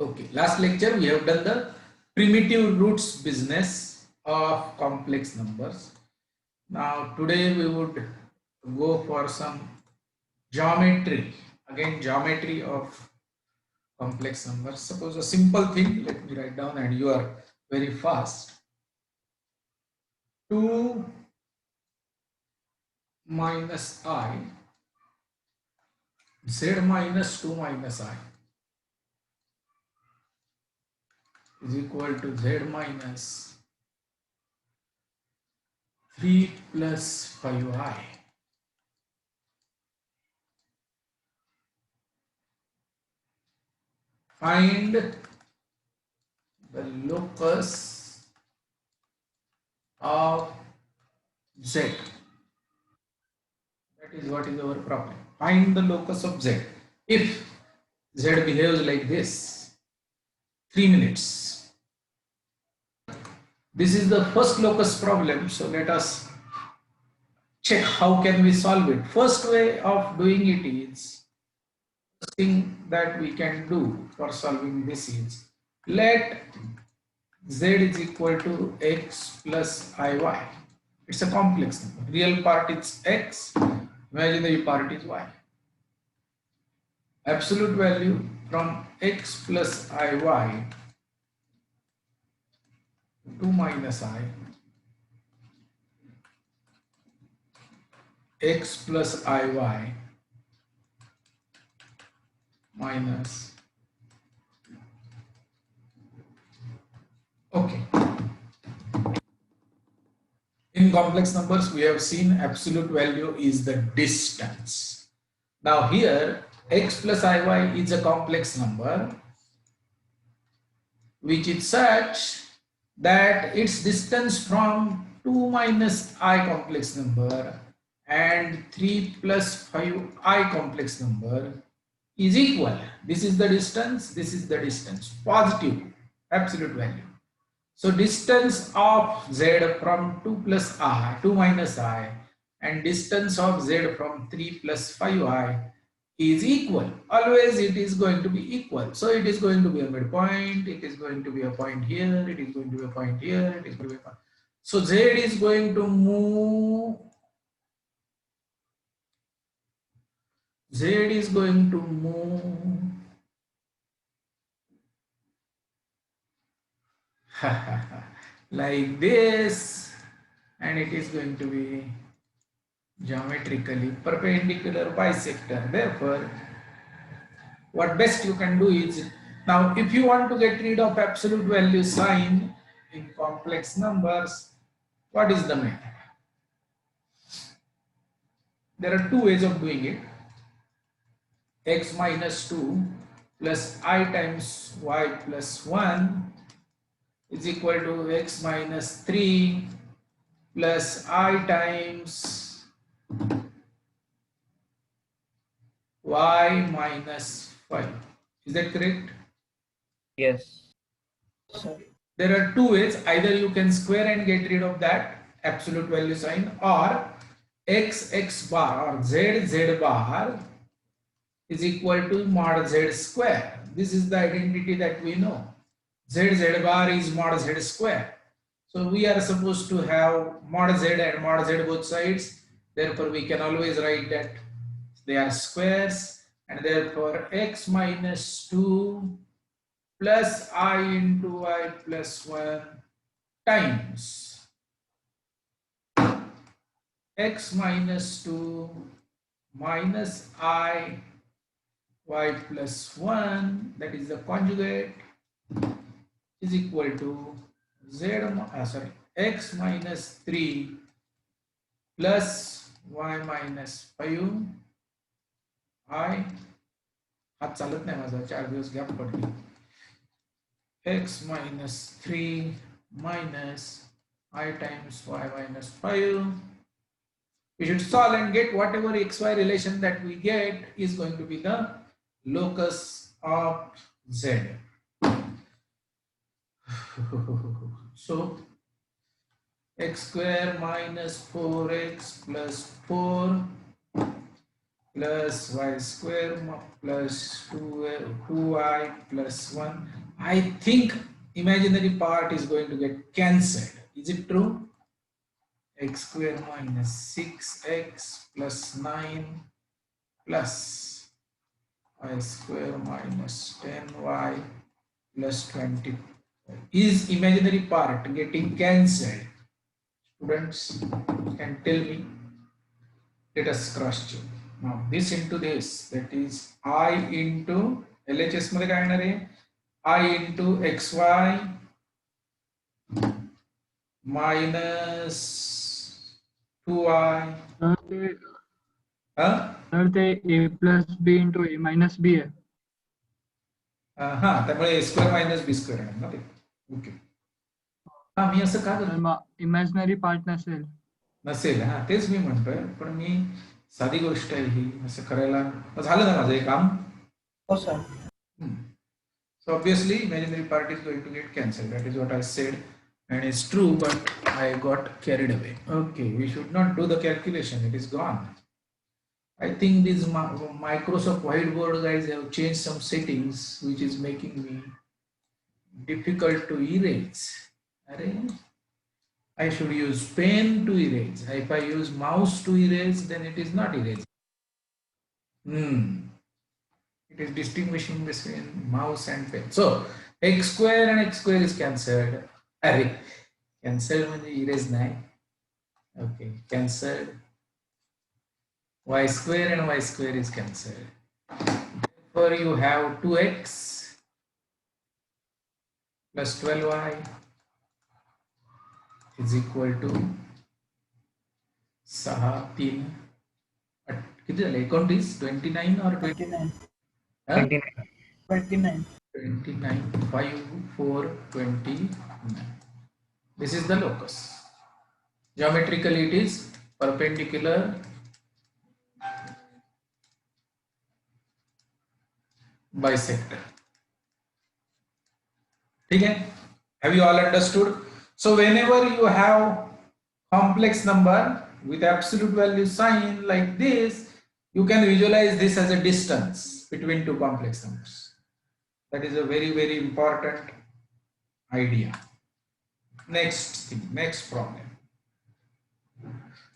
Okay, last lecture we have done the primitive roots business of complex numbers. Now today we would go for some geometry. Again, geometry of complex numbers. Suppose a simple thing, let me write down and you are very fast. 2 minus I, z minus 2 minus I is equal to z minus 3 plus 5I. Find the locus of z. That is what is our problem. Find the locus of z. If z behaves like this, 3 minutes. This is the first locus problem. So let us check how can we solve it. First way of doing it is, thing that we can do for solving this is, let z is equal to x plus iy. It's a complex number. Real part is x, imaginary part is y. Absolute value from x plus iy 2 minus I, x plus iy minus, okay. In complex numbers, we have seen absolute value is the distance. Now here, x plus iy is a complex number, which is such that its distance from 2 minus I complex number and 3 plus 5I complex number is equal. This is the distance, this is the distance, positive, absolute value. So distance of z from 2 plus I, 2 minus I, and distance of z from 3 plus 5I is equal. Always it is going to be equal. So it is going to be a midpoint, it is going to be a point here, it is going to be a point here, it is going to be a point. So z is going to move, z is going to move like this, and it is going to be geometrically perpendicular bisector. Therefore, what best you can do is, now if you want to get rid of absolute value sign in complex numbers, what is the method? There are two ways of doing it. X minus 2 plus I times y plus 1 is equal to x minus 3 plus I times y minus 5. Is that correct? Yes, sir. There are two ways. Either you can square and get rid of that absolute value sign, or x bar or z bar is equal to mod z square. This is the identity that we know. Z bar is mod z square. So we are supposed to have mod z and mod z both sides. Therefore, we can always write that they are squares, and therefore x minus 2 plus I into I plus 1 times x minus 2 minus I y plus 1, that is the conjugate, is equal to x minus 3 plus y minus 5 I, हात चालत नाही माझा, 4 दिवस gap पडली, x minus 3 minus I times y minus 5. We should solve and get whatever xy relation that we get is going to be the locus of z. So x square minus 4x plus 4 plus y square plus 2y plus 1. I think imaginary part is going to get cancelled. Is it true? X square minus 6x plus 9 plus y square minus 10y plus 20. Is imaginary part getting cancelled? Students can tell me. Let us cross check. Now this into this, that is I into LHS मध्ये काय येणार आहे? I into xy minus 2y. तर ते a plus B into a minus B आहे. हा त्यामुळे a square minus B square आहे ना ते. ओके. हा मी असं का करतो? इमॅजिनरी पार्ट नसेल. नसेल. हा तेच मी म्हणतोय, पण मी साधी गोष्ट आहे ही, असं करायला झालं ना माझं हे काम. हो sir. So obviously imaginary part is going to get cancelled. That is what I said, and it's true, but I got carried away. Okay, we should not do the calculation. It is gone. I think these Microsoft Whiteboard guys have changed some settings, which is making me difficult to erase. I should use pen to erase. If I use mouse to erase, then it is not erased. It is distinguishing between mouse and pen. So x square and x square is cancelled. Cancelled means erase nahi. Okay, cancelled. Y square and y square is cancelled. Therefore, you have 2x plus 12y is equal to 6, 3. किती झाले? 29 or 29. 29? 29. 29, 5, 4, 29. This is the locus. Geometrically, it is perpendicular bisector. Okay? Have you all understood? So whenever you have complex number with absolute value sign like this, you can visualize this as a distance between two complex numbers. That is a very, very important idea. Next thing, next problem.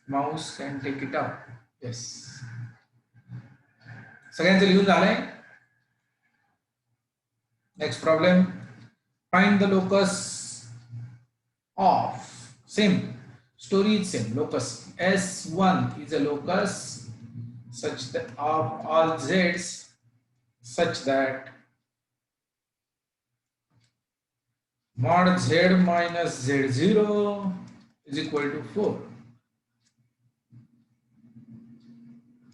Mouse can take it out. Yes. सगळ्यांचं लिहून झालंय? Next problem. Find the locus of, same story is same, locus S1 is a locus such that of all z's such that mod z minus z0 is equal to 4.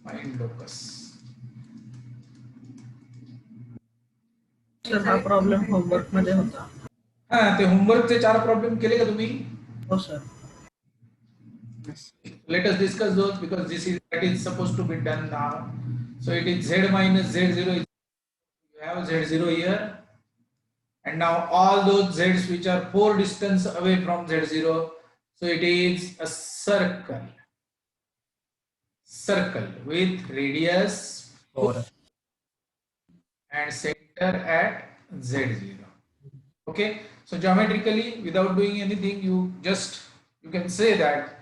Find locus. Sir हा problem homework मध्ये होता. हा, ते होमवर्कचे 4 problem केले का तुम्ही? हो sir. Let us discuss those, because that is supposed to be done now. So it is z minus z0. You have z0 here, and now all those z's which are 4 distance away from z0. So it is a circle with radius 4 and center at z0. Okay, so geometrically, without doing anything, you can say that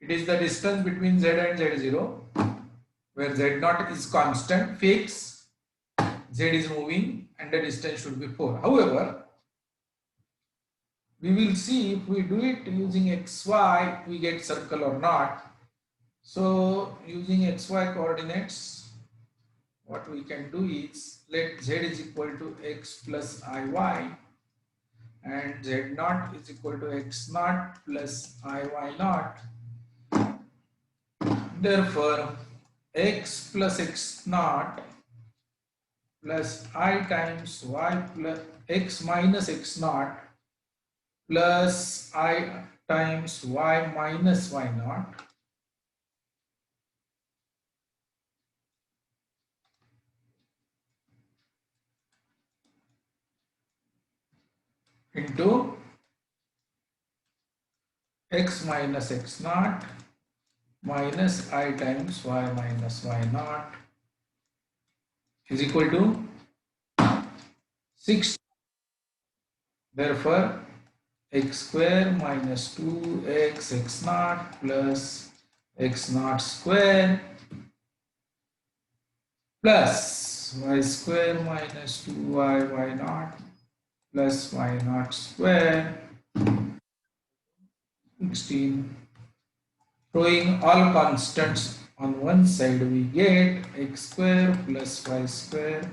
it is the distance between z and z0, where z0 is constant, fixed, z is moving, and the distance should be 4. However, we will see if we do it using xy, we get circle or not. So using xy coordinates, what we can do is, let z is equal to x plus iy, and z naught is equal to x naught plus iy naught. Therefore, x plus x naught plus I times y plus x minus x naught plus I times y minus y naught into x minus x naught minus I times y minus y naught is equal to 6. Therefore, x square minus 2x x naught plus x naught square plus y square minus 2y y naught plus y naught square 16. Throwing all constants on one side, we get x square plus y square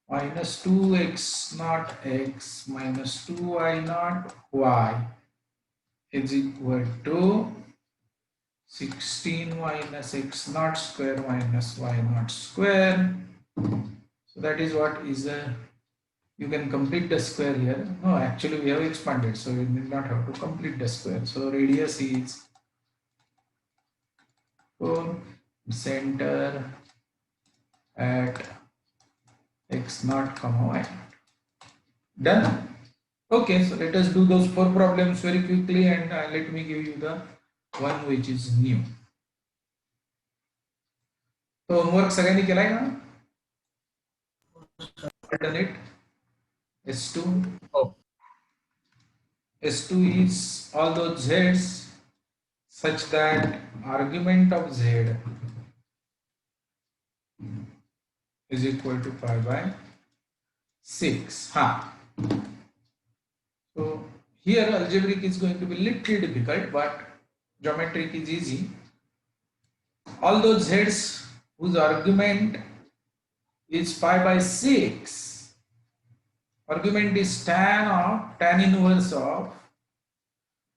minus 2x naught x minus 2y naught y is equal to 16 minus x naught square minus y naught square. So that is what is the, you can complete the square here. No, actually we have expanded, so we need not have to complete the square. So radius is 4, center at x naught comma y naught. Done. Okay, so let us do those 4 problems very quickly, and let me give you the one which is new. So homework सगळ्यांनी केलाय का? Done it. S2. Oh. S2 is all those z's such that argument of z is equal to pi by 6. So here algebraic is going to be little difficult, but geometric is easy. All those z's whose argument is pi by 6, argument is tan inverse of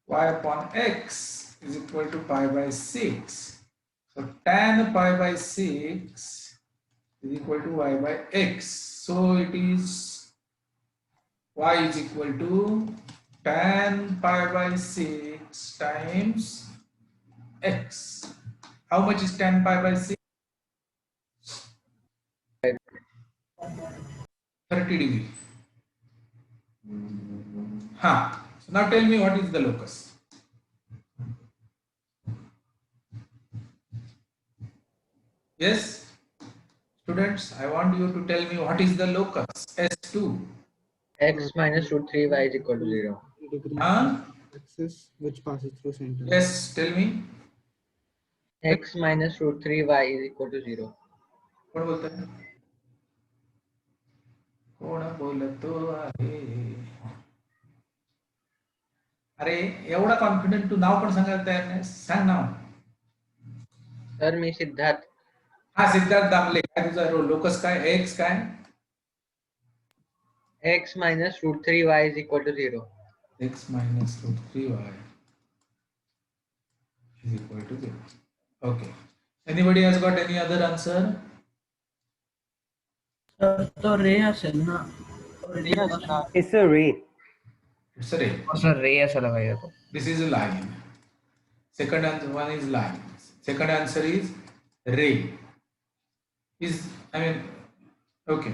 y upon x is equal to pi by 6. So tan pi by 6 is equal to y by x. So it is y is equal to tan pi by 6 times x. How much is tan pi by 6? 30 degree. So now tell me what is the locus. Yes, students, I want you to tell me what is the locus. S2. X minus root 3y is equal to 0. Axis which passes through center. Yes, tell me. X minus root 3y is equal to 0. कोण बोलतोय? कोण बोलतो आहे? अरे एवढा confident तू नाव पण सांगायला तयार नाही. सांग नाव. सर मी सिद्धार्थ. सिद्धार्थ दामले. काय तुझा लोकस काय? x काय? X minus root 3y is equal to 0. X minus root 3y is equal to 0. Okay. Anybody has got any other answer? तो रे असेल ना. It's a ray. It's a ray. Sir रे असायला पाहिजे तो. This is a line. Second answer, one is line. Second answer is ray. Okay.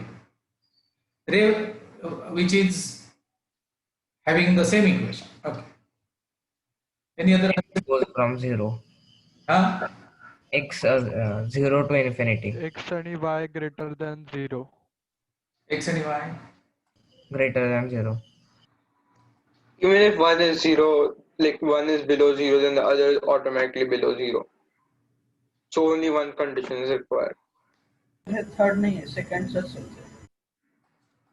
Ray which is having the same equation. Okay. Any other answer? Goes from 0. X 0 to infinity. X and y greater than 0. X and y Greater than 0. Even if one is 0, like one is below 0, then the other is automatically below 0. So only one condition is required. Third नाही आहे, second असेल.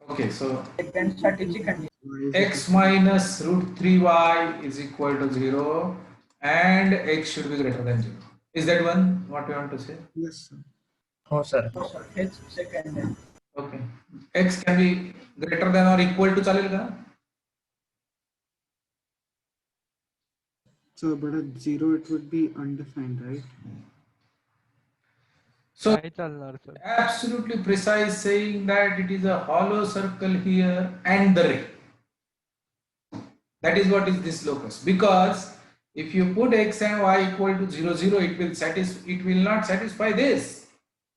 Okay, so second साठीची condition. x minus root 3y is equal to 0 and x should be greater than 0. Is that one what you want to say? Yes, sir. हो sir. हो sir, हेच second आहे. Okay. X can be greater than or equal to चालेल का? So, but at 0 it would be undefined, right? So नाही चालणार sir. absolutely precise saying that it is a hollow circle here and the ray. That is what is this locus. Because if you put x and y equal to 0, 0, it will not satisfy this.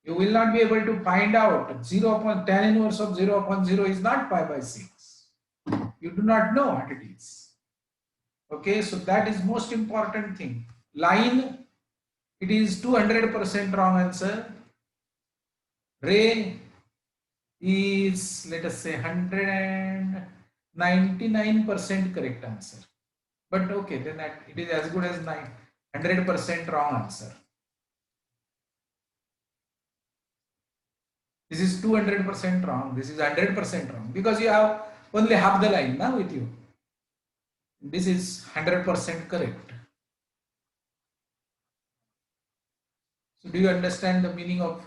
You will not be able to find out 0 upon tan inverse of 0 upon 0 is not pi by 6. You do not know what it is. Okay, so that is most important thing. Line, it is 200% wrong answer. Ray, is, let us say, 199% correct answer. But okay, then that it is as good as 100% wrong answer. This is 200% wrong. This is 100% wrong because you have only half the line now with you. This is 100% correct. So do you understand the meaning of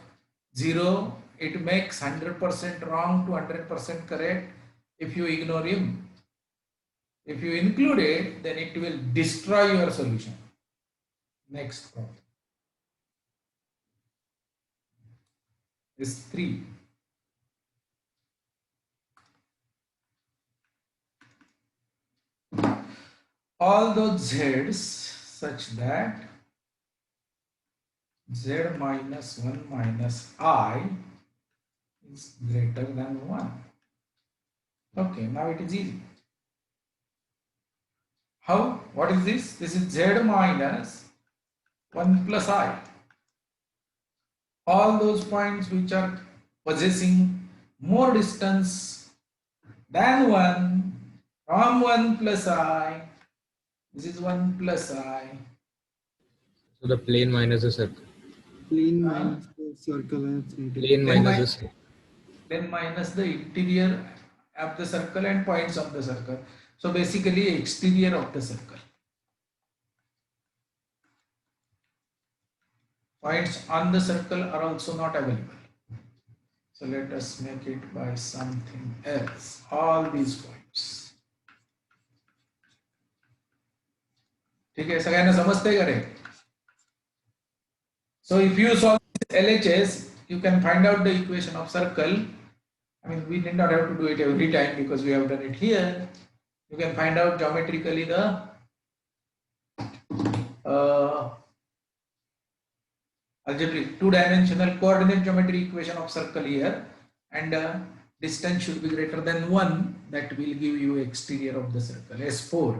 0? It makes 100% wrong to 100% correct if you ignore him. If you include it, then it will destroy your solution. Next problem is 3. All those z's such that z minus 1 minus I is greater than 1. Okay, now it is easy. How? What is this? This is z minus 1 plus I. All those points which are possessing more distance than 1 from 1 plus I. This is 1 plus I. So the plane minus the circle. Plane minus the circle and its interior. Plane minus the circle. Then minus the interior of the circle and points of the circle. So basically exterior of the circle. Points on the circle are also not available. So let us make it by something else. All these points. ठीक है, सगळ्यांना समजतंय का रे? So if you solve LHS, you can find out the equation of circle. I mean, we did not have to do it every time because we have done it here. You can find out geometrically the algebraic two-dimensional coordinate geometry equation of circle here, and distance should be greater than 1. That will give you exterior of the circle, S4.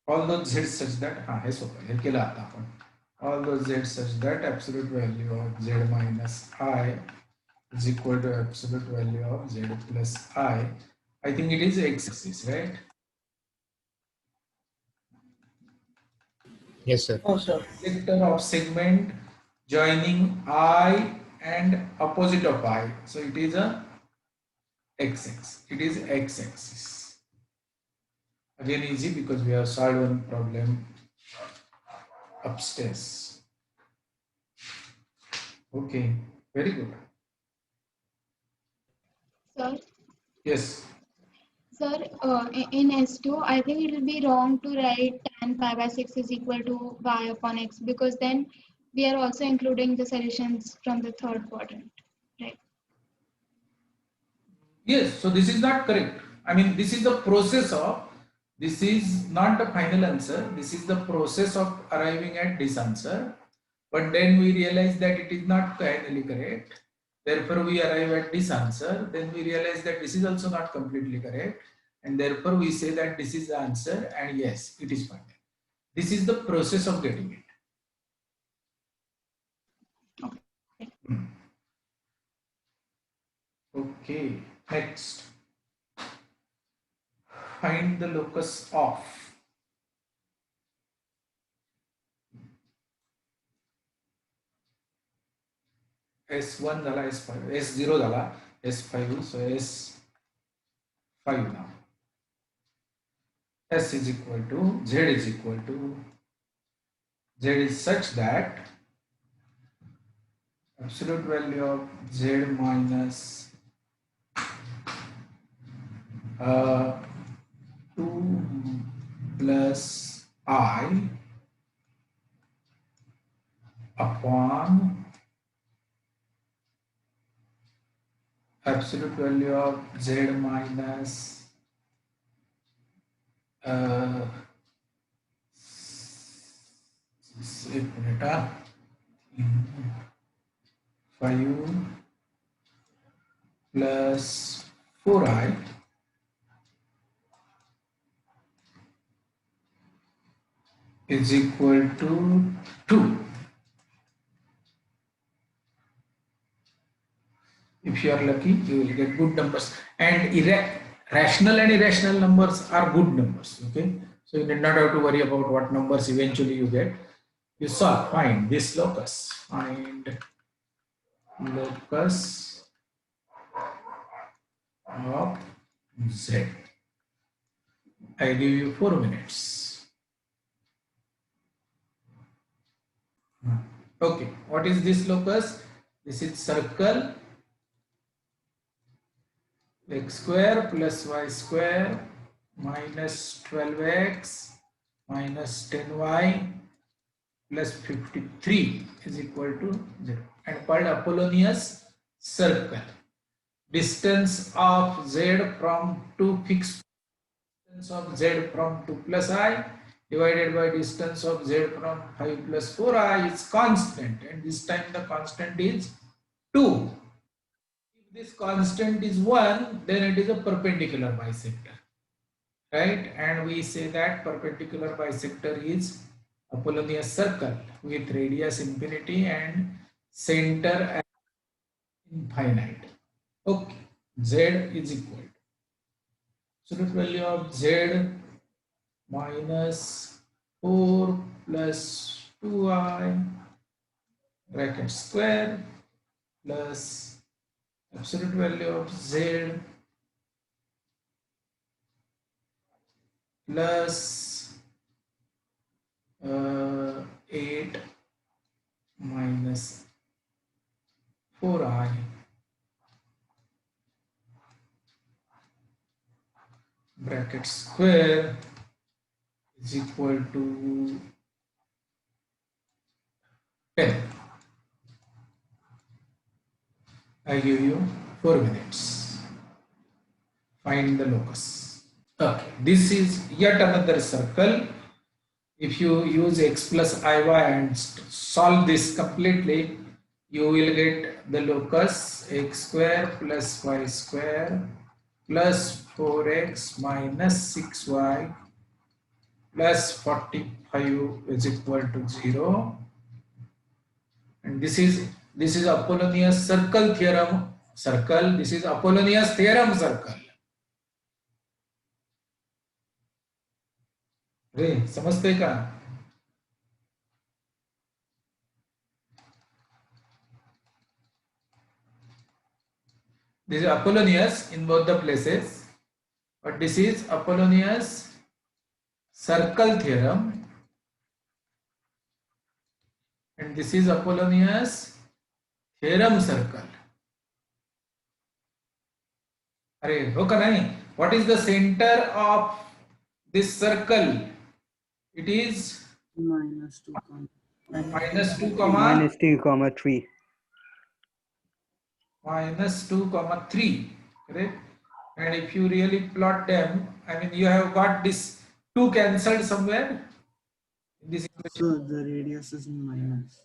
All those z such that all those z such that absolute value of z minus I is equal to absolute value of z plus I. I think it is x-axis, right? Yes, sir. Oh, sir. Sector of segment joining I and opposite of I. So it is a x-axis. It is x-axis. Again easy because we have solved one problem upstairs. Okay, very good. Sir, Yes. sir, in S2, I think it will be wrong to write tan pi by 6 is equal to y upon x because then we are also including the solutions from the third quadrant, right? Yes, so this is not correct. I mean, this is the process of, this is not the final answer. This is the process of arriving at this answer. But then we realize that it is not finally correct. Therefore, we arrive at this answer. Then we realize that this is also not completely correct. And therefore, we say that this is the answer. And yes, it is final. This is the process of getting it. Okay, next. Find the locus of S1 dala S5, S0 dala S5, so S5 now. S is equal to, Z is equal to, Z is such that absolute value of Z minus 2 plus I upon absolute value of Z minus 5 plus 4I is equal to 2. If you are lucky, you will get good numbers. And rational and irrational numbers are good numbers. Okay, so you did not have to worry about what numbers eventually you get. You solve. Find this locus. Find locus of Z. I give you 4 minutes. Okay, what is this locus? This is circle x square plus y square minus 12x minus 10y plus 53 is equal to 0 and called Apollonius circle. Distance of z from 2 fixed distance of z from 2 plus I divided by distance of z from 5 plus 4i is constant, and this time the constant is 2. If this constant is 1, then it is a perpendicular bisector, right? And we say that perpendicular bisector is Apollonius circle with radius infinity and center at infinite. Okay, z is equal to absolute value of z minus 4 plus 2i bracket square plus absolute value of z plus 8 minus 4i bracket square is equal to 10. I give you 4 minutes. Find the locus. Okay, this is yet another circle. If you use x plus iy and solve this completely, you will get the locus x square plus y square plus 4x minus 6y plus 45 is equal to 0. And this is Apollonius circle theorem circle. This is Apollonius theorem circle. रे समझते का? This is Apollonius in both the places, but this is Apollonius circle theorem, and this is Apollonius theorem circle. अरे हो का नहीं? What is the center of this circle? It is minus 2 comma minus 2 comma Minus 2 comma 3. minus 2 comma 3, correct? And if you really plot them, I mean, you have got this 2 cancelled somewhere in this equation. so the radius is minus.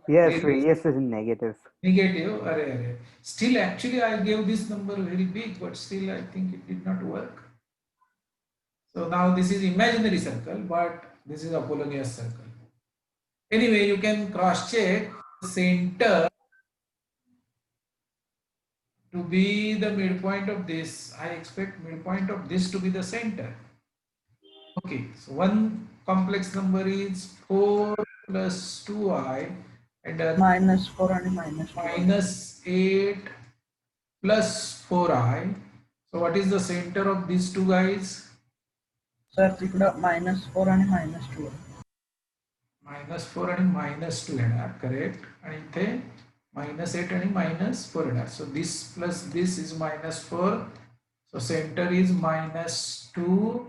Yes, radius is negative. Negative. Array. Still, actually, I gave this number very big, but still, I think it did not work. So now this is imaginary circle, but this is Apollonius circle. Anyway, you can cross check center to be the midpoint of this. I expect midpoint of this to be the center. Okay, so one complex number is 4 plus 2i and minus 4 and minus 4. minus 8 plus 4i. So what is the center of these two guys? Sir, tikda minus 4 and minus 2. Minus 4 and minus 2 येणार, correct? आणि इथे minus 8 and minus 4 येणार. So this plus this is minus 4. So center is minus 2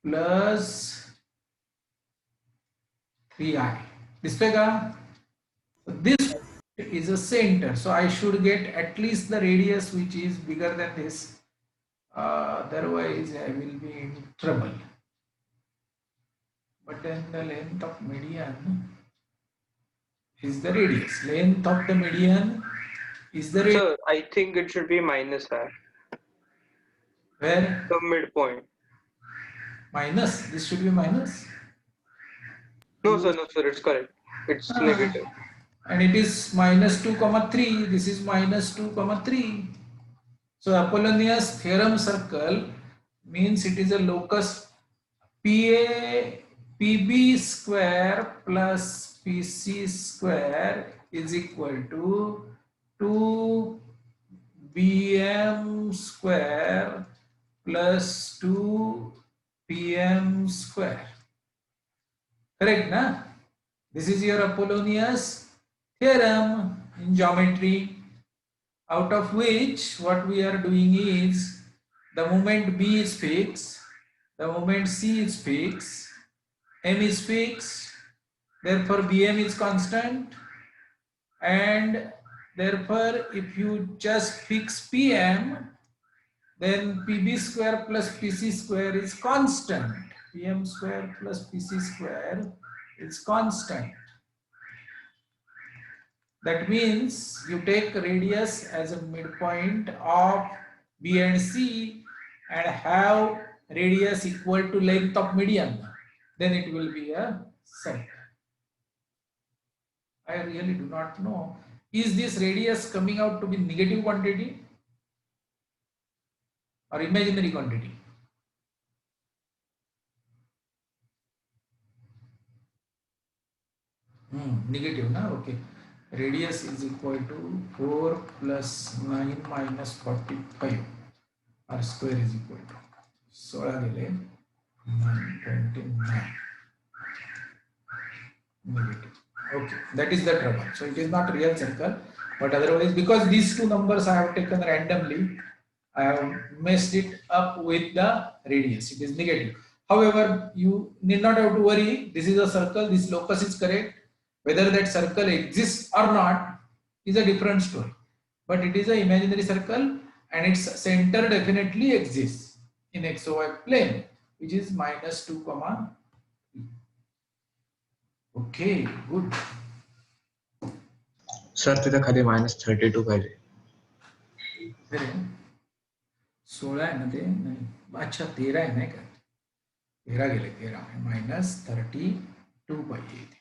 plus 3i. दिसतोय का? So this is a center. So I should get at least the radius which is bigger than this. Otherwise I will be in trouble. But then the length of median is the radius. Length of the median is the radius. Sir, I think it should be minus I. Where? The midpoint. Minus. This should be minus. No, sir, it's correct. It's negative. and it is minus 2 comma 3. This is minus 2 comma 3. So Apollonius theorem circle means it is a locus PB square plus PC square is equal to 2BM square plus 2PM square. Correct, na? This is your Apollonius theorem in geometry, out of which what we are doing is the moment B is fixed, the moment C is fixed, M is fixed, therefore Bm is constant, and therefore if you just fix Pm, then Pb square plus Pc square is constant. Pm square plus Pc square is constant. That means you take radius as a midpoint of B and C and have radius equal to length of median. Then it will be a circle. I really do not know. Is this radius coming out to be negative quantity or imaginary quantity? Negative, na? Okay. Radius is equal to 4 plus 9 minus 45. R square is equal to 16 929. Negative. Okay, that is the trouble. So it is not real circle, but otherwise, because these two numbers I have taken randomly, I have messed it up with the radius. It is negative. However, you need not have to worry. This is a circle. This locus is correct. Whether that circle exists or not is a different story. But it is an imaginary circle, and its center definitely exists in XY plane, which is minus 2 comma 3. Okay, good. Sir तिथे खाली -32 पाहिजे. अरे 16 आहे ना ते नाही, अच्छा 13 आहे नाही का, 13 गेले, 13 -32 पाहिजे इथे.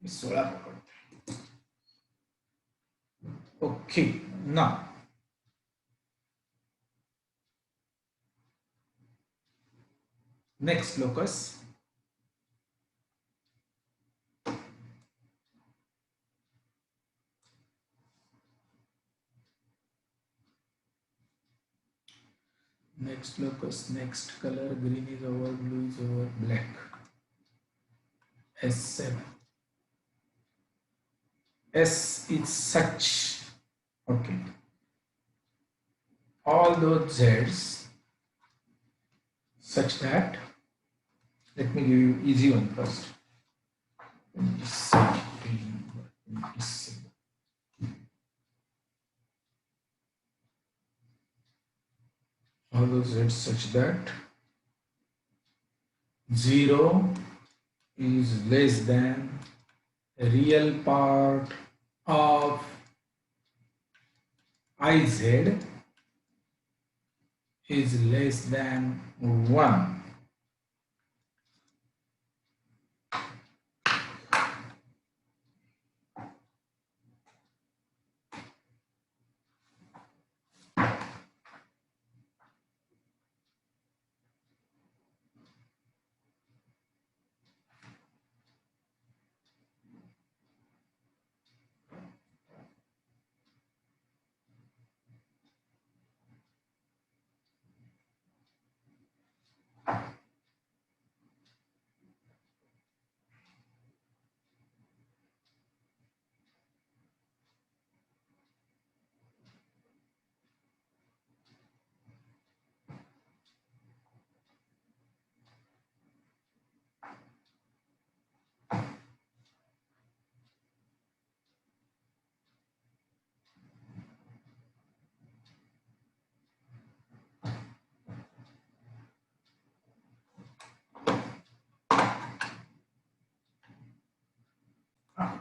मी 16 पकडतो. Okay, now next locus. Next locus, next color, green is over, blue is over, black. S7. S is such, okay. All those Z's such that, let me give you easy one first. 27, 27. All those Z's such that 0 is less than a real part of Iz is less than 1.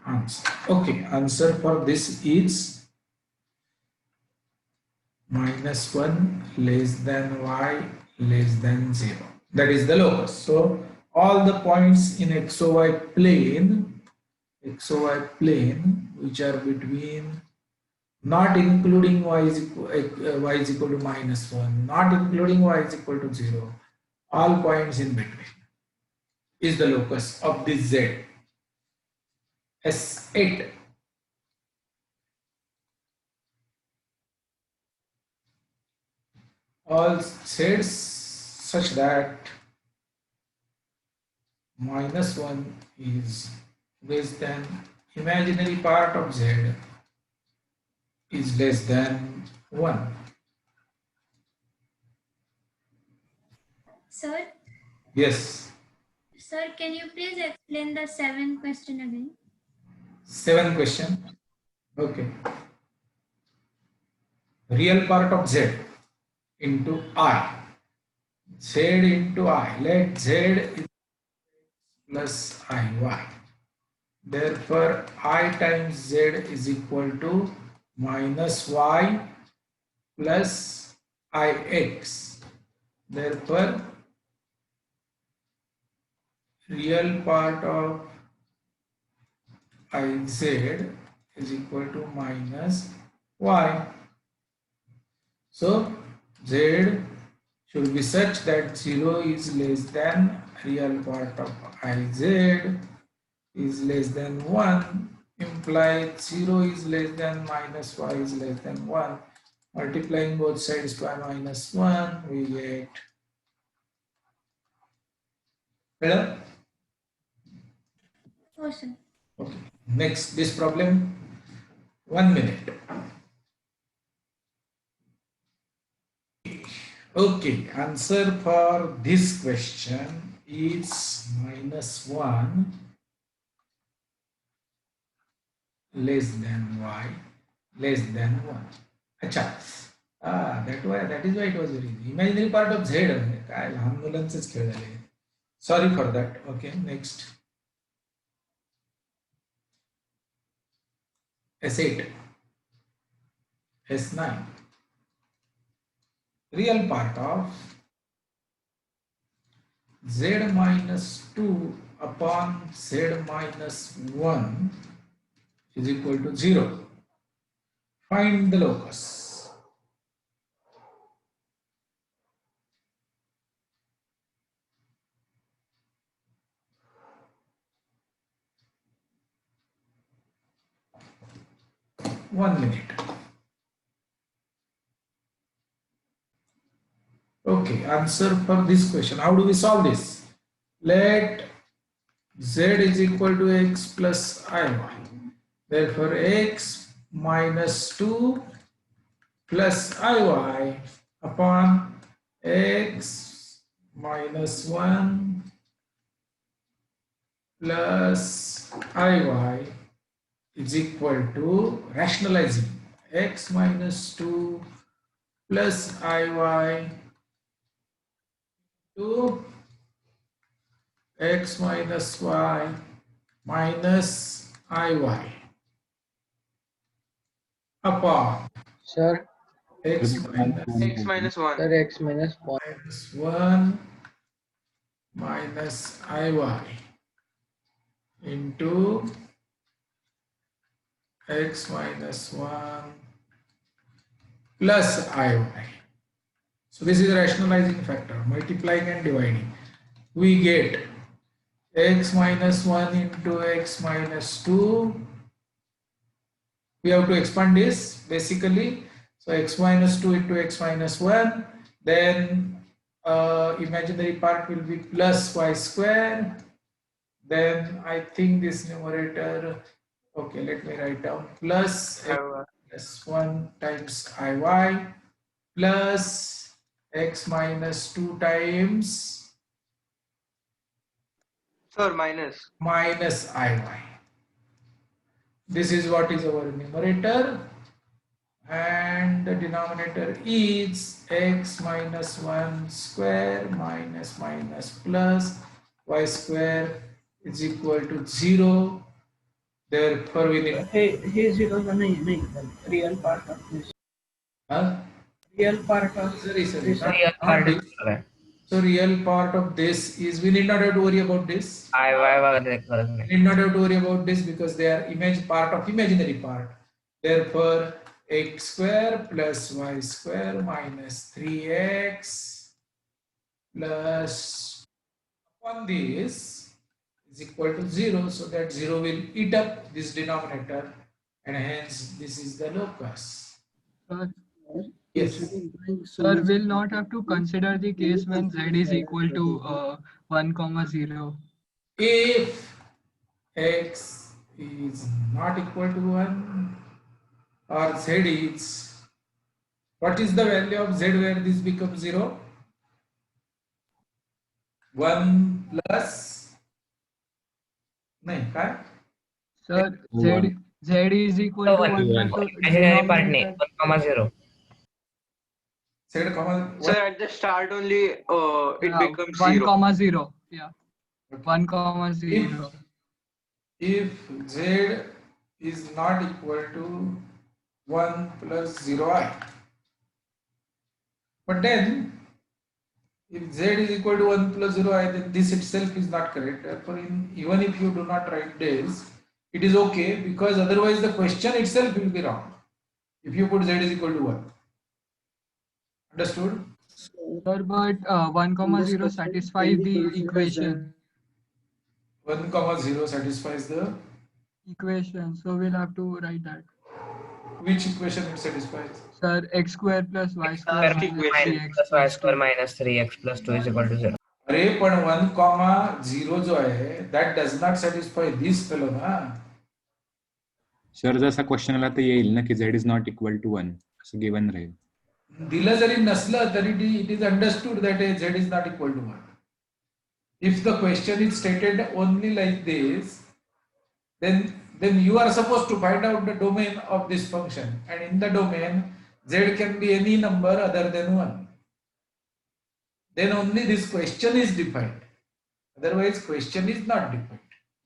Answer. Okay, answer for this is -1 less than y less than 0. That is the locus. So all the points in XOY plane XY plane which are between, not including y is equal to -1, not including y is equal to 0, all points in between is the locus of this Z. S8. All Z's such that -1 is less than, imaginary part of Z is less than 1. Sir, Yes. sir, can you please explain the 7th question again? 7 question. Okay. Real part of Z into I. Z into I. Let Z is plus IY. Therefore, I times Z is equal to minus Y plus IX. Therefore, real part of IZ is equal to minus Y. So, Z should be such that 0 is less than, real part of IZ is less than 1, implies 0 is less than minus Y is less than 1. Multiplying both sides by -1, we get. Hello? Oh, sir. Okay. Next, this problem. 1 minute. Okay, answer for this question is -1 less than Y less than 1. अच्छा, that is why it was very easy. Imaginary part of Z म्हणजे काय लहान मुलांचेच खेळ झाले. Sorry for that. Okay, next. S8, S9. Real part of Z minus 2 upon Z minus 1 is equal to 0. Find the locus. One minute. Okay, answer for this question. How do we solve this? Let Z is equal to x plus iy. Therefore, x minus 2 plus iy upon x minus 1 plus iy is equal to, rationalizing, x minus 2 plus iy to x minus y minus iy upon Sir, x minus X minus 1. sir, x minus 1. minus 1 minus iy into x minus 1 plus iy. So this is a rationalizing factor, multiplying and dividing. We get x minus 1 into x minus 2. We have to expand this basically. So x minus 2 into x minus 1. Then imaginary part will be plus y square. Then I think this numerator, okay, let me write down, plus x plus 1 times iy plus x minus 2 times Sir, minus. minus iy. This is what is our numerator, and the denominator is x minus 1 square minus minus plus y square is equal to 0. Therefore, we need hey zero का नहीं real part of this. huh? Real part of Sorry, Real not part this. is correct. So real part of this is we need not have to worry about this. We need not have to worry about this because they are image part of imaginary part. Therefore, x square plus y square minus 3x plus upon this is equal to 0. So that 0 will eat up this denominator and hence this is the locus. Sir, Yes. sir, will not have to consider the case when z is equal to 1 comma 0. If x is not equal to 1 or z is, what is the value of z where this becomes 0? 1 plus, nahi, काय? Sir, One. z is equal to 1 One. to denominator. Z comma So 1. at the start only, it Yeah, becomes 1 0. comma 0. Yeah, Okay. 1 comma 0. If z is not equal to 1 plus 0i, but then if z is equal to 1 plus 0i, then this itself is not correct. Therefore, even if you do not write this, it is okay because otherwise the question itself will be wrong. If you put z is equal to 1. Understood? Sir, but 1 comma 0 satisfies the equation. 1 comma 0 satisfies the So we'll have to write that. which equation it satisfies? Sir, x square plus y square First minus equation. 3x plus 2. अरे पण 1 comma 0 जो आहे that does not satisfy this fellow ना. Sir जसा question आला तर येईल ना की z is not equal to 1 असं गिवन राहील. दिलं जरी नसलं तरी it is understood that z is not equal to 1. If the question is stated only like this, then you are supposed to find out the domain of this function, and in the domain z can be any number other than 1. Then only this question is defined. Otherwise, question is not defined.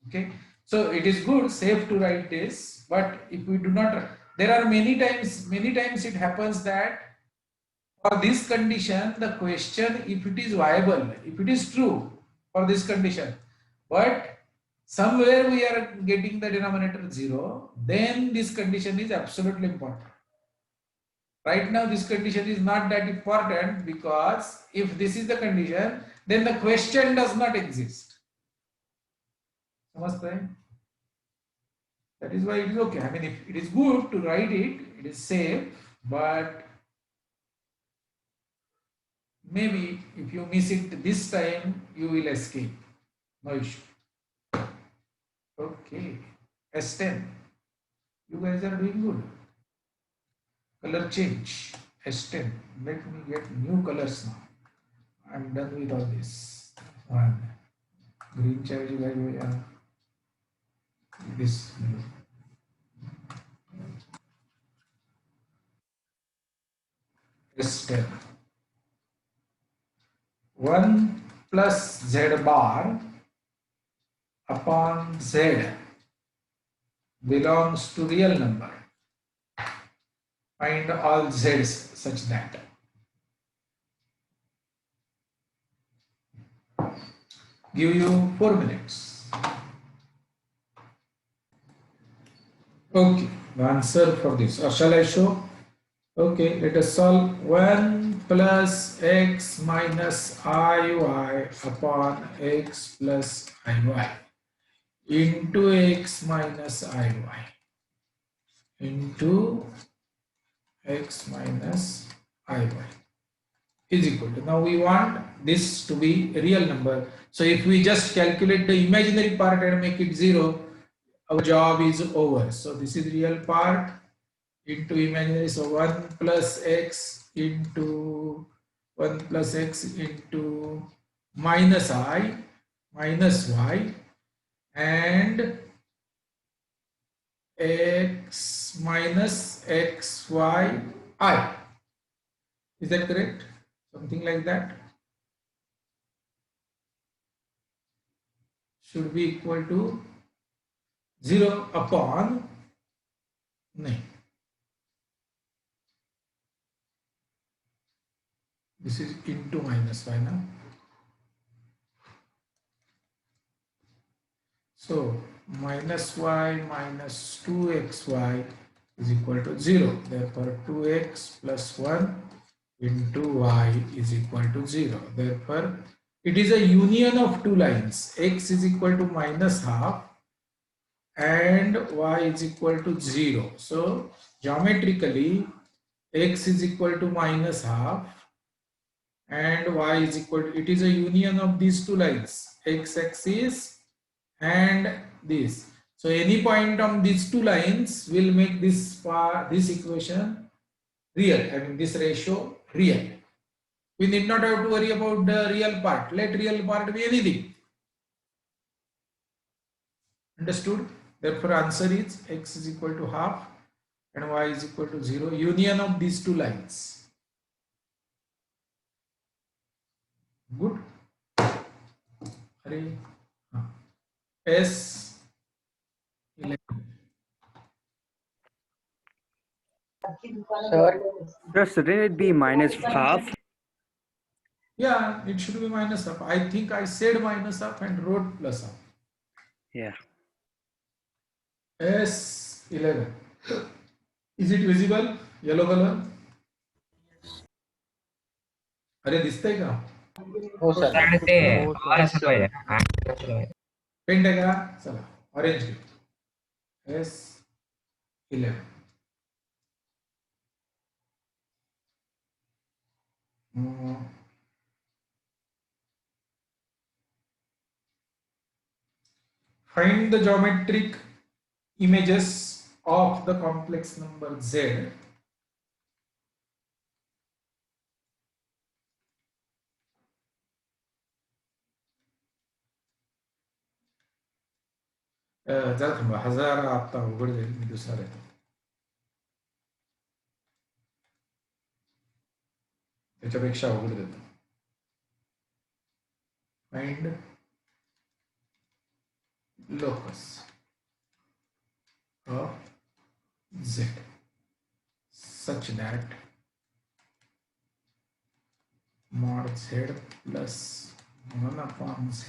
Okay. So it is good, safe to write this, but if we do not, there are many times it happens that for this condition, the question, if it is viable, if it is true for this condition, but somewhere we are getting the denominator 0, then this condition is absolutely important. Right now, this condition is not that important because if this is the condition, then the question does not exist. Samajhte? That is why it is okay. I mean, if it is good to write it, it is safe, but maybe if you miss it this time, you will escape. No issue. Okay. S10. You guys are doing good. Color change. S10. Let me get new colors now. I'm done with all this. One. Green charge this. S10. 1 plus z bar upon z belongs to real number. Find all z's such that. Give you 4 minutes. Okay, the answer for this. Or shall I show? Okay, let us solve 1 plus x minus iy upon x plus iy into x minus iy into x minus iy is equal to, now we want this to be a real number. So if we just calculate the imaginary part and make it 0, our job is over. So this is real part into imaginary, so 1 plus x into minus I minus y and x minus xy I. Is that correct? Something like that should be equal to 0 upon, no, this is into minus y now. So minus y minus 2xy is equal to 0. Therefore 2x plus 1 into y is equal to 0. Therefore it is a union of two lines. X is equal to minus half and y is equal to 0. So geometrically x is equal to minus half and y is equal to, it is a union of these two lines, x-axis and this. So any point on these two lines will make this equation real. I mean this ratio real. We need not have to worry about the real part. Let real part be anything. Understood? Therefore answer is x is equal to half and y is equal to 0. Union of these two lines. Good. Array. S 11. Sir, Sir, shouldn't it be minus half? Yeah, it should be minus half. I think I said minus half and wrote plus half. Yeah. S11. Is it visible? Yellow color? अरे दिसतंय का? हो sir. Paint आहे का? चला orange घे. S11. Find the geometric images of the complex number Z. जरा थांबा, हजार आता उघड जाईल, मी दुसरा देतो. त्याच्यापेक्षा अवघड देतो. Find locus of Z such that mod Z plus 1 upon Z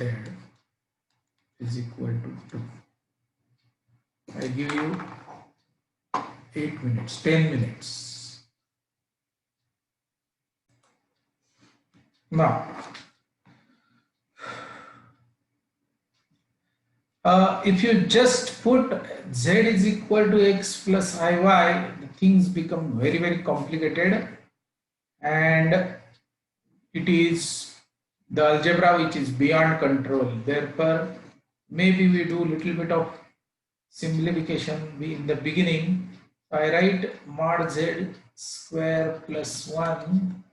is equal to 2. I give you 8 minutes, 10 minutes. Now, if you just put Z is equal to X plus IY, the things become very, very complicated, and it is the algebra which is beyond control. Therefore, maybe we do a little bit of simplification in the beginning. So I write mod Z square plus 1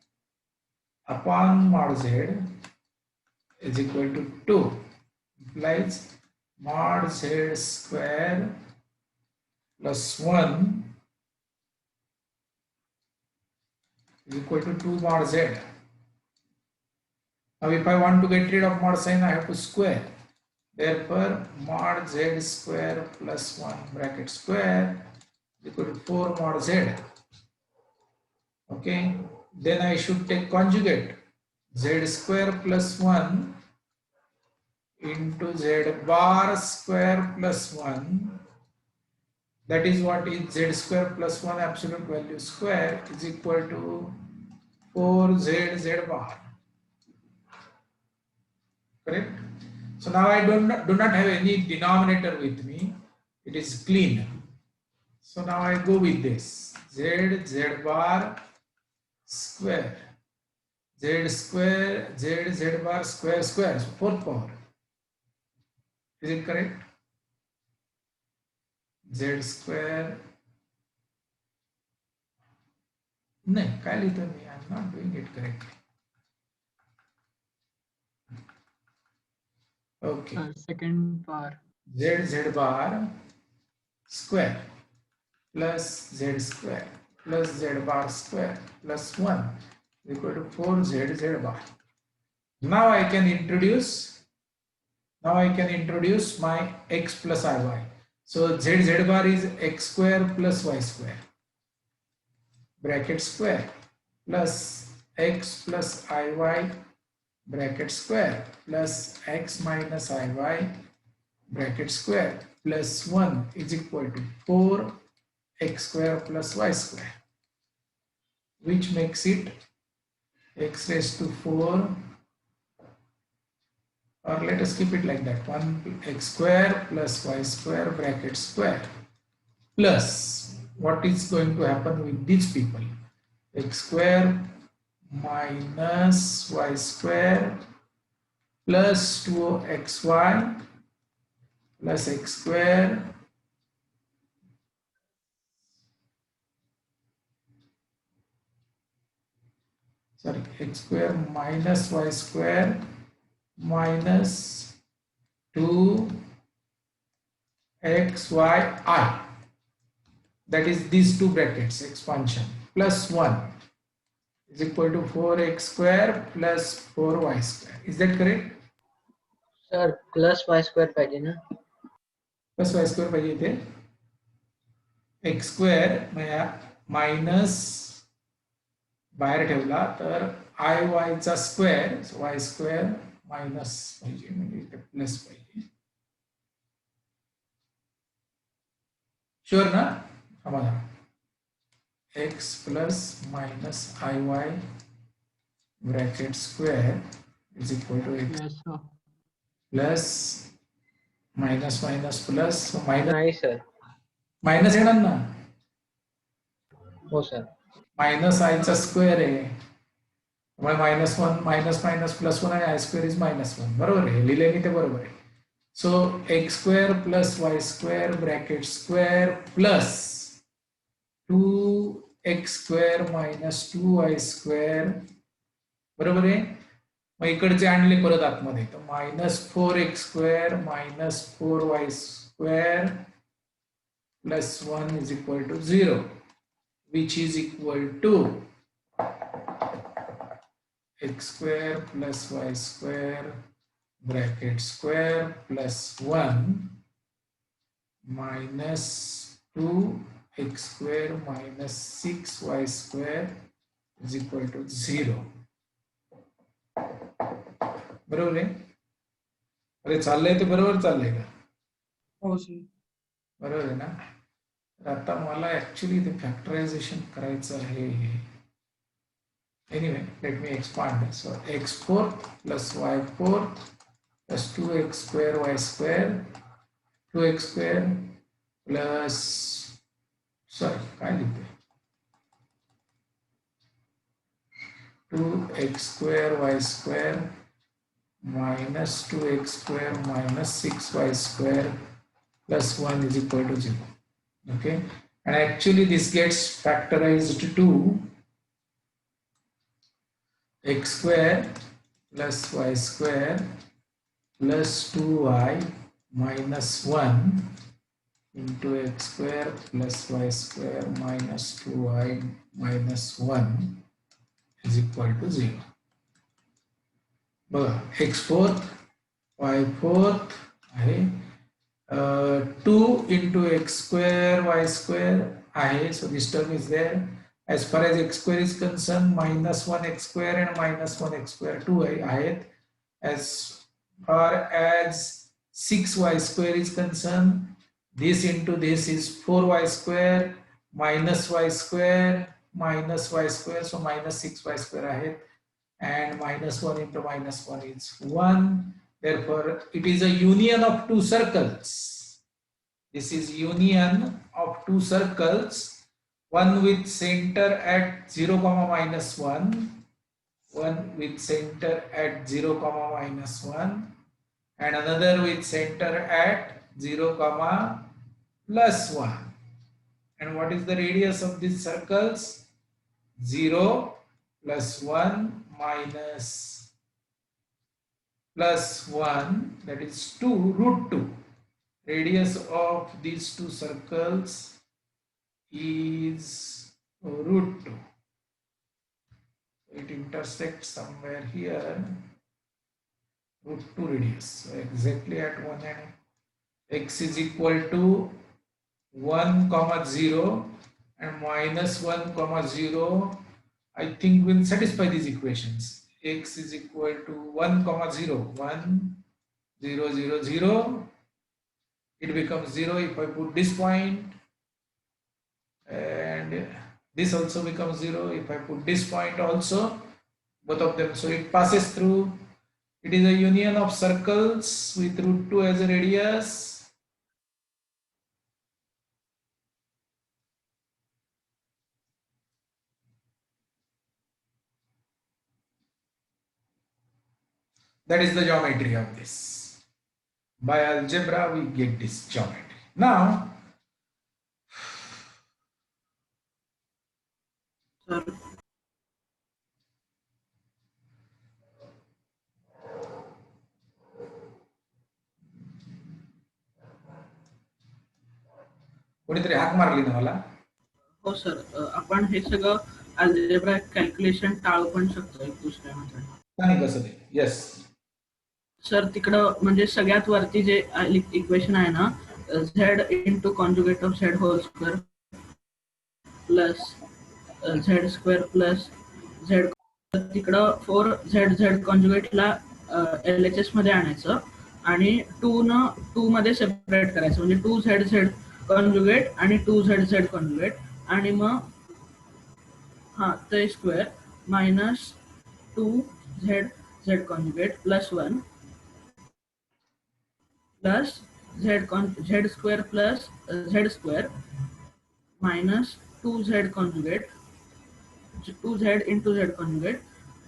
upon mod Z is equal to 2. Implies mod Z square plus 1 is equal to 2 mod Z. Now if I want to get rid of mod sign, I have to square. Therefore mod Z square plus 1 bracket square is equal to 4 mod Z. Okay, then I should take conjugate. Z square plus 1 into Z bar square plus 1, that is what is Z square plus 1 absolute value square is equal to 4Z Z bar. Correct? So now I do not have any denominator with me. It is clean. So now I go with this. Z bar square. Z bar square square. So fourth power. Is it correct? Z square. No, I am not doing it correctly. Okay. Second power. Z bar square plus Z square plus Z bar square plus 1 equal to 4Z Z bar. Now I can introduce my x plus iy. So Z bar is x square plus y square bracket square plus x plus iy bracket square plus x minus iy bracket square plus 1 is equal to 4x square plus y square, which makes it x raised to 4, or let us keep it like that, 1x square plus y square bracket square plus what is going to happen with these people, x square minus y square plus 2xy plus x square x square minus y square minus 2xyi, that is these two brackets expansion, plus 1 is equal to 4x square plus 4y square. Is that correct? Sir, plus y square पाहिजे ना? Plus y square पाहिजे इथे. x square minus बाहेर ठेवला तर iy चा square, y square minus पाहिजे, म्हणजे इथे प्लस पाहिजे. शुअर ना? आम्हाला x plus minus iy bracket square is equal to x Yes, sir. Plus minus minus plus minus नाही सर. मायनस येणार ना, हो सर. मायनस आय चा स्क्वेअर आहे, minus one minus minus plus one आणि i square is minus one. बरोबर आहे, लिहिले मी ते बरोबर आहे. So x square plus y square bracket square plus 2x square minus 2y square, बरोबर आहे. मग इकडचे आणले परत आतमध्ये, तर minus 4x square minus 4y square plus 1 is equal to 0, which is equal to x square plus y square bracket square plus 1 minus 2x square minus 6y square is equal to 0. बरोबर आहे? अरे चाललंय ते बरोबर चाललंय का? हो sir. बरोबर आहे ना? तर आता मला ऍक्च्युली ते फॅक्टरायझेशन करायचं आहे. Anyway let me expand. So x4 plus y4 plus 2x square y square 2x square plus sorry काय लिहितोय 2x square y square minus 2x square minus 6y square plus 1 is equal to 0. Okay, and actually this gets factorized to x square plus y square plus 2y minus 1 into x square plus y square minus 2y minus 1 is equal to 0. बघा x4 y4 आहे 2 into x square y square आहे, so this term is there. As far as x square is concerned, minus 1 x square and minus 1 x square 2 आहेत. As far as 6y square is concerned, this into this is 4y square minus y square minus y square, so minus 6y square आहेत. And minus 1 into minus 1 is 1. Therefore, it is a union of two circles. This is union of two circles, one with center at 0, minus 1, one with center at 0, minus 1, and another with center at 0, plus 1. And what is the radius of these circles? 0 plus 1 minus plus 1, that is 2 root 2. Radius of these two circles is root 2. It intersects somewhere here, root 2 radius. So exactly at one end, x is equal to 1, 0 and minus 1, 0. I think will satisfy these equations. X is equal to 1, 0, 1, 0, 0, 0, it becomes 0 if I put this point, and this also becomes 0 if I put this point also, both of them. So it passes through. It is a union of circles with root 2 as a radius. That is the geometry of this. By algebra, we get this geometry. Now, Sir, कोणीतरी हाक मारली ना मला. हो sir, आपण हे सगळं algebra calculation टाळू पण शकतो एक दुसऱ्या मध्ये. सांग कसं ते. येस. सर तिकडं म्हणजे सगळ्यात वरती जे इक्वेशन आहे ना, Z into conjugate of Z whole square plus Z square plus Z, तिकडं 4 कॉन्जुगेटला LHS मध्ये आणायचं आणि 2 मध्ये सेपरेट करायचं, म्हणजे 2 झेड कॉन्जुगेट आणि 2 झेड कॉन्जुगेट, आणि मग ते square minus 2 Z conjugate plus 1 plus Z square plus Z square minus 2 Z conjugate 2 Z into Z conjugate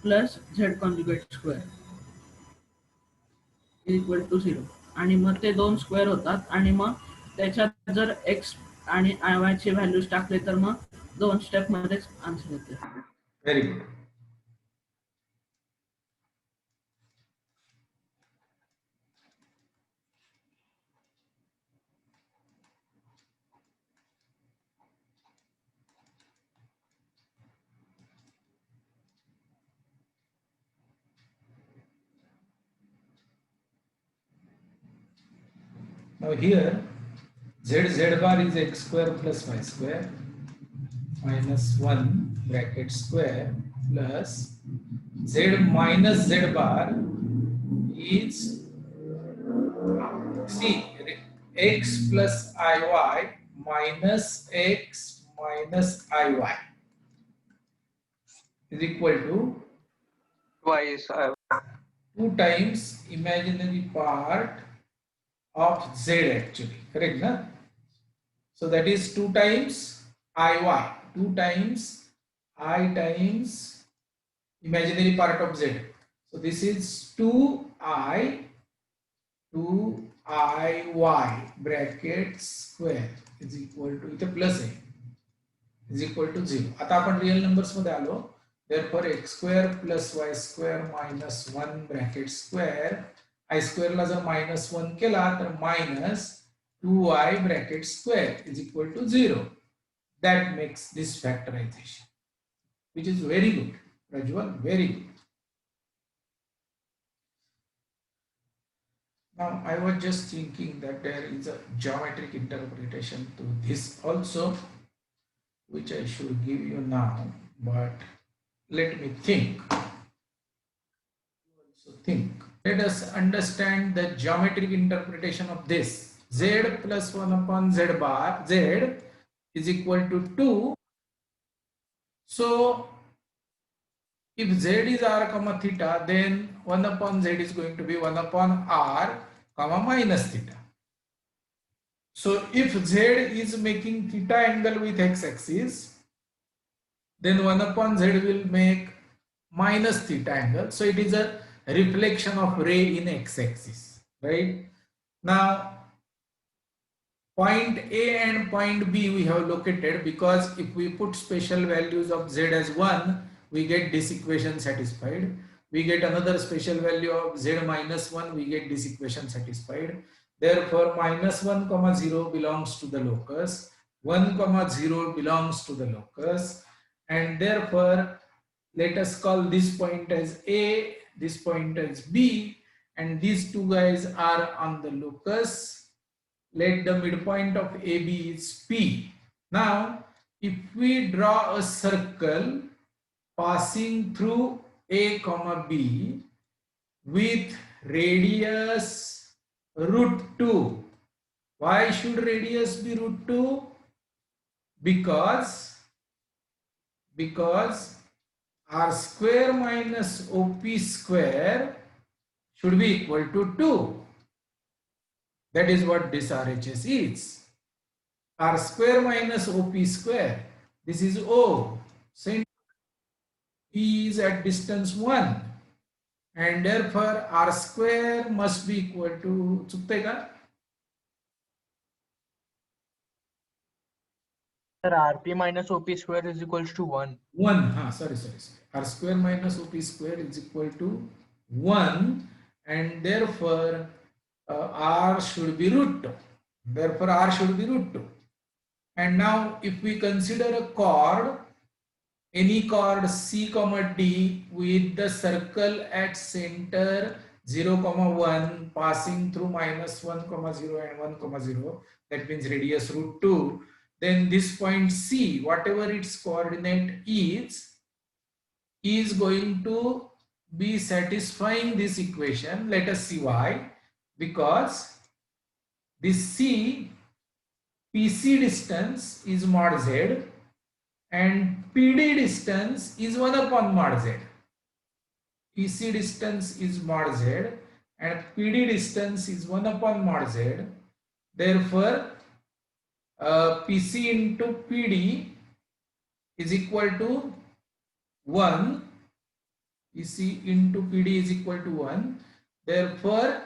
plus Z conjugate square equal to 0. आणि मग ते 2 स्क्वेअर होतात आणि मग त्याच्यात जर x आणि y चे व्हॅल्यूज टाकले तर मग 2 स्टेप मध्येच आन्सर येते. Very good. Now here z bar is x square plus y square minus 1 bracket square plus z minus z bar is, see, x plus iy minus x minus iy is equal to Twice. 2 times imaginary part of z actually, correct na? So that is 2 times iy, 2 times I times imaginary part of z. So this is 2iy bracket square is equal to, इथे plus आहे, is equal to 0. आता आपण real numbers मध्ये आलो. Therefore x square plus y square minus 1 bracket square, I square ला जर minus 1 केला तर minus 2y bracket square is equal to 0. That makes this factorization, which is very good, Rajwal, very good. Now I was just thinking that there is a geometric interpretation to this also, which I should give you now, but let me think. Also think. Let us understand the geometric interpretation of this. Z plus 1 upon z bar, z is equal to 2. So if z is r comma theta, then 1 upon z is going to be 1 upon r comma minus theta. So if z is making theta angle with x-axis, then 1 upon z will make minus theta angle. So it is a reflection of ray in x-axis, right? Now point A and point B we have located, because if we put special values of z as 1, we get this equation satisfied. We get another special value of z minus 1, we get this equation satisfied. Therefore minus 1 comma 0 belongs to the locus, 1 comma 0 belongs to the locus, and therefore let us call this point as A, this point as B, and these two guys are on the locus. Let the midpoint of AB is P. Now if we draw a circle passing through A comma B with radius root 2, Why should radius be root 2? Because r square minus OP square should be equal to 2. That is what this RHS is. R square minus OP square. This is O. Center P is at distance 1. And therefore R square must be equal to, चुकते का? Sir, RP minus OP square is equals to 1. 1. Sorry. R square minus OP square is equal to 1. And therefore R should be root 2. Therefore R should be root 2. And now if we consider a chord, any chord C, D with the circle at center 0, 1 passing through minus 1, 0 and 1, 0, that means radius root 2, then this point C, whatever its coordinate is going to be satisfying this equation. Let us see why. Because this C, PC distance is mod Z and PD distance is 1 upon mod Z. PC distance is mod Z and PD distance is 1 upon mod Z. Therefore, PC into PD is equal to 1. PC into PD is equal to 1. Therefore,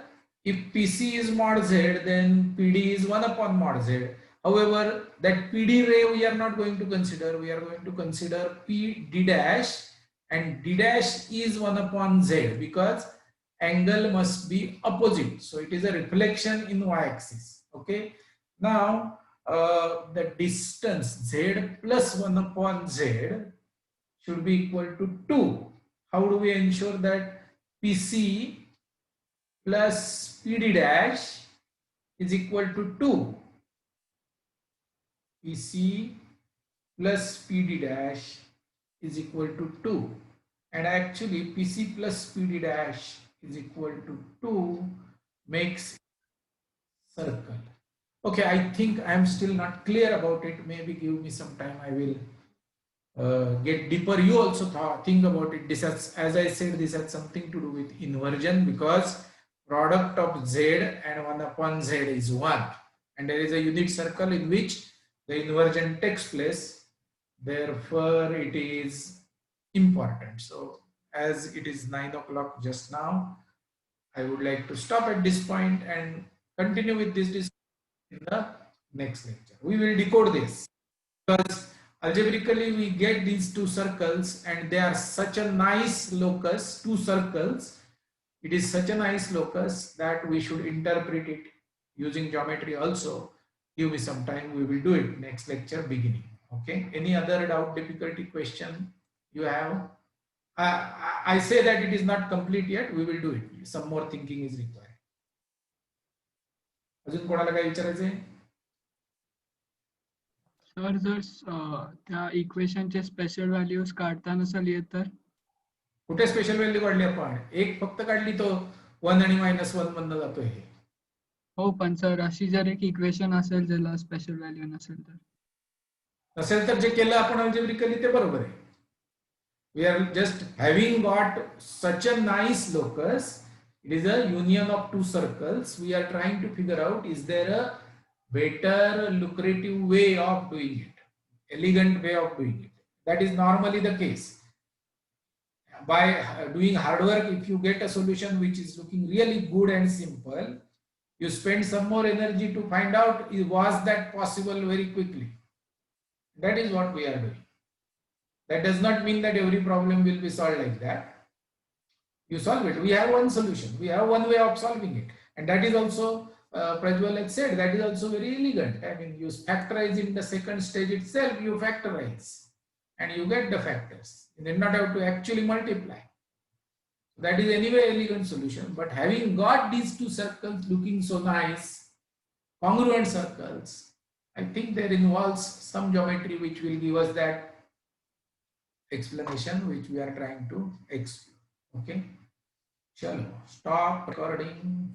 if PC is mod Z, then PD is 1 upon mod Z. However, that PD ray we are not going to consider. We are going to consider PD dash, and D dash is 1 upon Z because angle must be opposite. So it is a reflection in y-axis. Okay. Now the distance Z plus 1 upon Z should be equal to 2. How do we ensure that PC plus PD dash is equal to 2? PC plus PD dash is equal to 2, and actually PC plus PD dash is equal to 2 makes circle. Okay, I think I am still not clear about it. Maybe give me some time. I will get deeper. You also think about it. This has, as I said, this has something to do with inversion because product of Z and 1 upon Z is 1, and there is a unit circle in which the inversion takes place. Therefore, it is important. So, as it is 9 o'clock just now, I would like to stop at this point and continue with this discussion in the next lecture. We will decode this because algebraically we get these two circles and they are such a nice locus, two circles. It is such a nice locus that we should interpret it using geometry also. Give me some time, we will do it next lecture beginning. Okay, any other doubt, difficulty, question you have? I say that it is not complete yet, we will do it. Some more thinking is required. अजून कोणाला काय विचारायचंय? Sir जर त्या इक्वेशनचे special values काढता नसेल येत तर? कुठे स्पेशल व्हॅल्यू काढली आपण? एक फक्त काढली तो 1 आणि -1 मधनं जातोय हे. हो पण सर अशी जर एक इक्वेशन असेल ज्याला स्पेशल व्हॅल्यू नसेल तर? नसेल तर जे केलं आपण अल्जेब्रिकली ते बरोबर आहे. We are just having got such a nice locus. It is a union of two circles. We are trying to figure out, is there a better lucrative way of doing it, elegant way of doing it? That is normally the case. By doing hard work, if you get a solution which is looking really good and simple, you spend some more energy to find out, was that possible very quickly. That is what we are doing. That does not mean that every problem will be solved like that. You solve it. We have one solution. We have one way of solving it. And that is also, Prajwal had said, that is also very elegant. I mean, you factorize in the second stage itself, you factorize. And you get the factors. You did not have to actually multiply. That is anyway elegant solution. But having got these two circles looking so nice, congruent circles, I think there involves some geometry which will give us that explanation which we are trying to explore. Okay, chalo, stop recording.